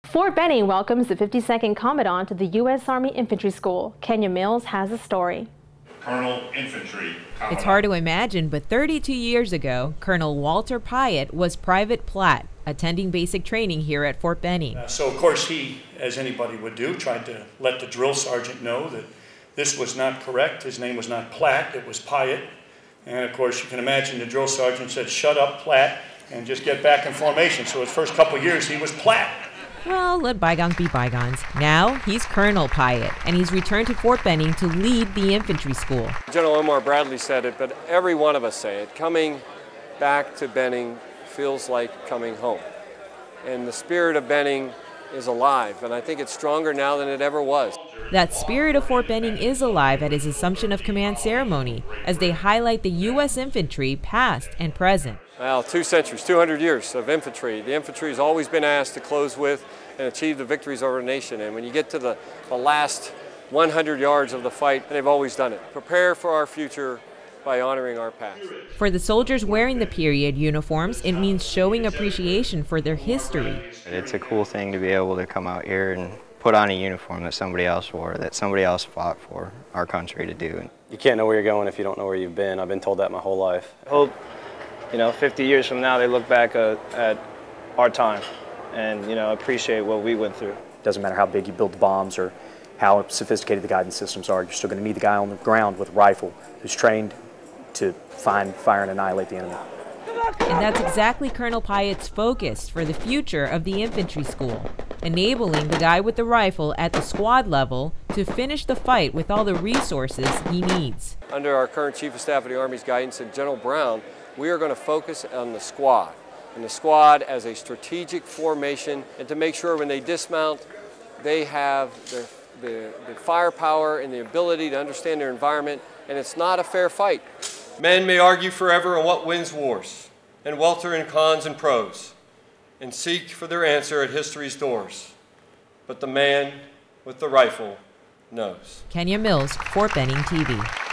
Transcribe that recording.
Fort Benning welcomes the 52nd Commandant to the U.S. Army Infantry School. Kenia Mills has a story. Colonel Infantry Commandant. It's hard to imagine, but 32 years ago, Colonel Walter Piatt was Private Piatt, attending basic training here at Fort Benning. So of course he, as anybody would do, tried to let the drill sergeant know that this was not correct. His name was not Platt, it was Piatt. And of course you can imagine the drill sergeant said, "Shut up, Platt, and just get back in formation." So his first couple years he was Platt. Well, let bygones be bygones. Now he's Colonel Piatt, and he's returned to Fort Benning to lead the infantry school. General Omar Bradley said it, but every one of us say it. Coming back to Benning feels like coming home. And the spirit of Benning is alive, and I think it's stronger now than it ever was. That spirit of Fort Benning is alive at his Assumption of Command ceremony, as they highlight the U.S. infantry past and present. Well, 2 centuries, 200 years of infantry. The infantry has always been asked to close with and achieve the victories over a nation. And when you get to the last 100 yards of the fight, they've always done it. Prepare for our future by honoring our past. For the soldiers wearing the period uniforms, it means showing appreciation for their history. It's a cool thing to be able to come out here and put on a uniform that somebody else wore, that somebody else fought for our country to do. You can't know where you're going if you don't know where you've been. I've been told that my whole life. I hope, 50 years from now, they look back at our time and, appreciate what we went through. Doesn't matter how big you build the bombs or how sophisticated the guidance systems are, you're still going to need the guy on the ground with a rifle who's trained to find, fire, and annihilate the enemy. And that's exactly Colonel Piatt's focus for the future of the infantry school, enabling the guy with the rifle at the squad level to finish the fight with all the resources he needs. Under our current Chief of Staff of the Army's guidance and General Brown, we are going to focus on the squad, and the squad as a strategic formation, and to make sure when they dismount, they have the firepower and the ability to understand their environment, and it's not a fair fight. Men may argue forever on what wins wars, and welter in cons and pros, and seek for their answer at history's doors. But the man with the rifle knows. Kenia Mills, Fort Benning TV.